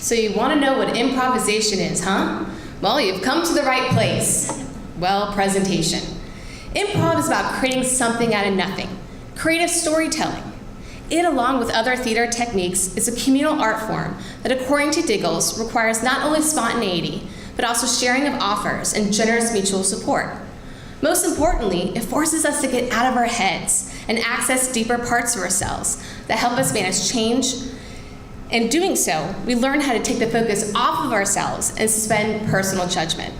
So you want to know what improvisation is, huh? Well, you've come to the right place. Well, presentation. Improv is about creating something out of nothing, creative storytelling. It, along with other theater techniques, is a communal art form that, according to Diggles, requires not only spontaneity, but also sharing of offers and generous mutual support. Most importantly, it forces us to get out of our heads and access deeper parts of ourselves that help us manage change. In doing so, we learn how to take the focus off of ourselves and suspend personal judgment.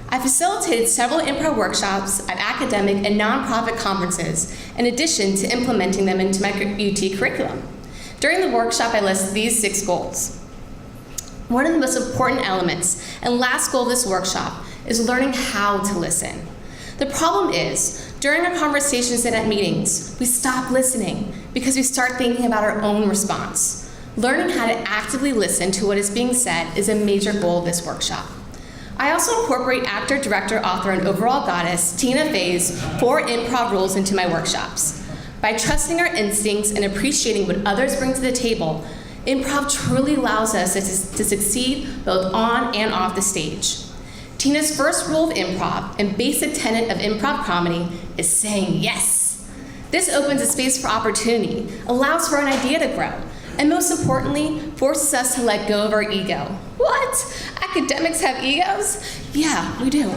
I facilitated several improv workshops at academic and nonprofit conferences, in addition to implementing them into my UT curriculum. During the workshop, I listed these 6 goals. One of the most important elements and last goal of this workshop is learning how to listen. The problem is, during our conversations and at meetings, we stop listening because we start thinking about our own response. Learning how to actively listen to what is being said is a major goal of this workshop. I also incorporate actor, director, author, and overall goddess Tina Fey's 4 improv rules into my workshops. By trusting our instincts and appreciating what others bring to the table, improv truly allows us to succeed both on and off the stage. Tina's first rule of improv and basic tenet of improv comedy is saying yes. This opens a space for opportunity, allows for an idea to grow, and most importantly, forces us to let go of our ego. What? Academics have egos? Yeah, we do.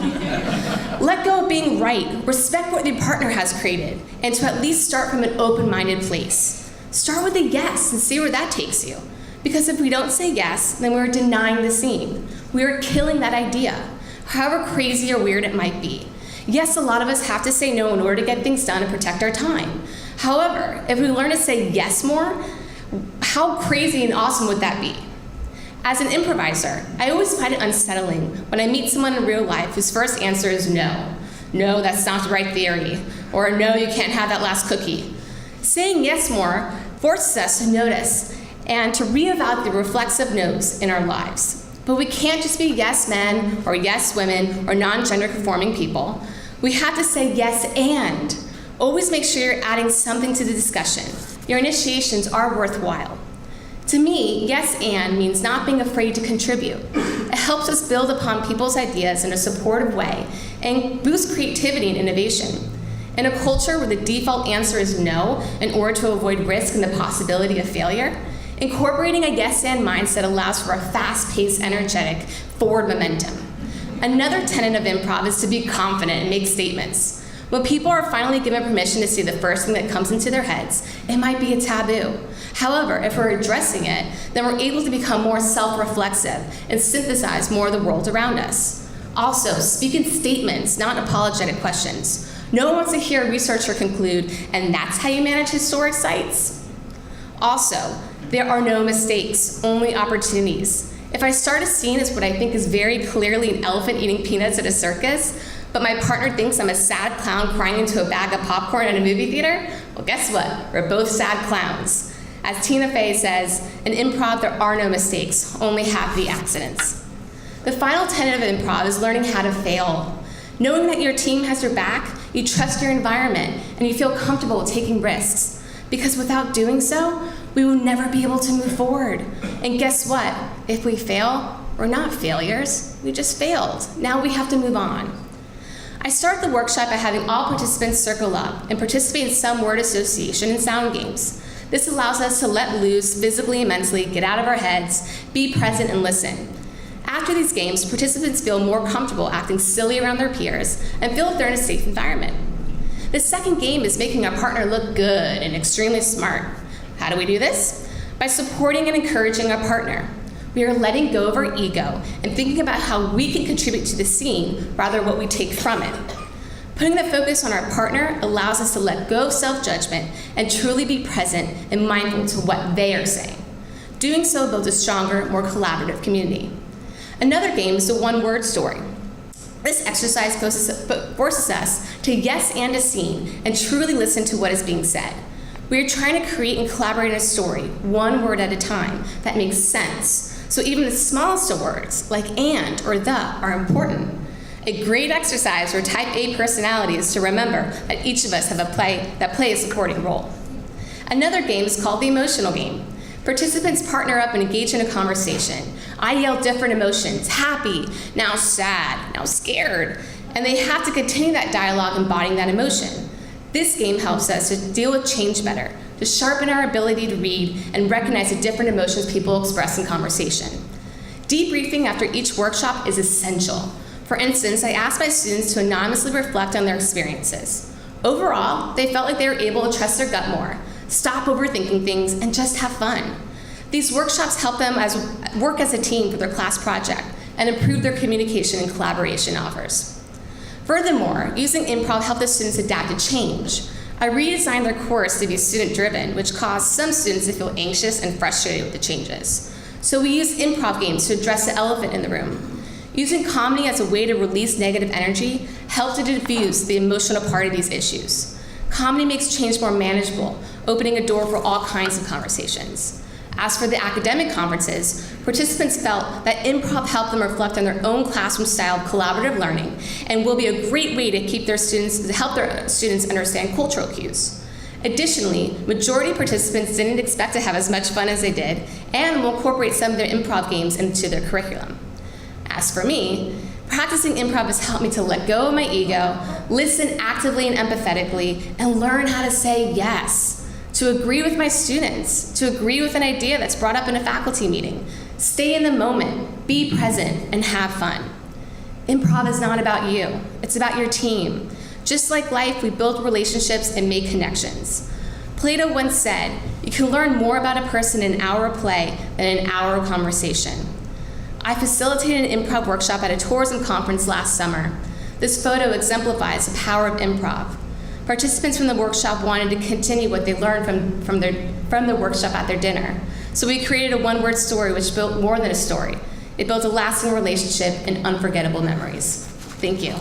Let go of being right, respect what your partner has created, and to at least start from an open-minded place. Start with a yes and see where that takes you. Because if we don't say yes, then we're denying the scene. We are killing that idea, however crazy or weird it might be. Yes, a lot of us have to say no in order to get things done and protect our time. However, if we learn to say yes more, how crazy and awesome would that be? As an improviser, I always find it unsettling when I meet someone in real life whose first answer is no. No, that's not the right theory. Or no, you can't have that last cookie. Saying yes more forces us to notice and to reevaluate the reflexive no's in our lives. But we can't just be yes men or yes women or non-gender conforming people. We have to say yes and. Always make sure you're adding something to the discussion. Your initiations are worthwhile. To me, yes and means not being afraid to contribute. It helps us build upon people's ideas in a supportive way and boost creativity and innovation. In a culture where the default answer is no in order to avoid risk and the possibility of failure, incorporating a yes and mindset allows for a fast-paced, energetic, forward momentum. Another tenet of improv is to be confident and make statements. When people are finally given permission to say the first thing that comes into their heads, it might be a taboo. However, if we're addressing it, then we're able to become more self-reflexive and synthesize more of the world around us. Also, speak in statements, not apologetic questions. No one wants to hear a researcher conclude, and that's how you manage historic sites? Also, there are no mistakes, only opportunities. If I start a scene as what I think is very clearly an elephant eating peanuts at a circus, but my partner thinks I'm a sad clown crying into a bag of popcorn at a movie theater, well, guess what? We're both sad clowns. As Tina Fey says, in improv there are no mistakes, only happy accidents. The final tenet of improv is learning how to fail. Knowing that your team has your back, you trust your environment, and you feel comfortable taking risks. Because without doing so, we will never be able to move forward. And guess what? If we fail, we're not failures, we just failed. Now we have to move on. I start the workshop by having all participants circle up and participate in some word association and sound games. This allows us to let loose physically and mentally, get out of our heads, be present and listen. After these games, participants feel more comfortable acting silly around their peers and feel like they're in a safe environment. The second game is making our partner look good and extremely smart. How do we do this? By supporting and encouraging our partner. We are letting go of our ego and thinking about how we can contribute to the scene rather than what we take from it. Putting the focus on our partner allows us to let go of self-judgment and truly be present and mindful to what they are saying. Doing so builds a stronger, more collaborative community. Another game is the one-word story. This exercise forces us to yes and a scene and truly listen to what is being said. We are trying to create and collaborate in a story, one word at a time, that makes sense. So even the smallest of words, like and or the, are important. A great exercise for type A personality is to remember that each of us have a play that plays a supporting role. Another game is called the emotional game. Participants partner up and engage in a conversation. I yell different emotions, happy, now sad, now scared, and they have to continue that dialogue embodying that emotion. This game helps us to deal with change better, to sharpen our ability to read and recognize the different emotions people express in conversation. Debriefing after each workshop is essential. For instance, I asked my students to anonymously reflect on their experiences. Overall, they felt like they were able to trust their gut more, stop overthinking things, and just have fun. These workshops help them work as a team for their class project and improve their communication and collaboration offers. Furthermore, using improv helped the students adapt to change. I redesigned their course to be student-driven, which caused some students to feel anxious and frustrated with the changes. So we used improv games to address the elephant in the room. Using comedy as a way to release negative energy helped to diffuse the emotional part of these issues. Comedy makes change more manageable, opening a door for all kinds of conversations. As for the academic conferences, participants felt that improv helped them reflect on their own classroom style of collaborative learning and will be a great way to help their students understand cultural cues. Additionally, majority of participants didn't expect to have as much fun as they did and will incorporate some of their improv games into their curriculum. As for me, practicing improv has helped me to let go of my ego, listen actively and empathetically, and learn how to say yes, to agree with my students, to agree with an idea that's brought up in a faculty meeting, stay in the moment, be present, and have fun. Improv is not about you, it's about your team. Just like life, we build relationships and make connections. Plato once said, you can learn more about a person in an hour of play than an hour of conversation. I facilitated an improv workshop at a tourism conference last summer. This photo exemplifies the power of improv. Participants from the workshop wanted to continue what they learned from the workshop at their dinner. So we created a one-word story which built more than a story. It built a lasting relationship and unforgettable memories. Thank you.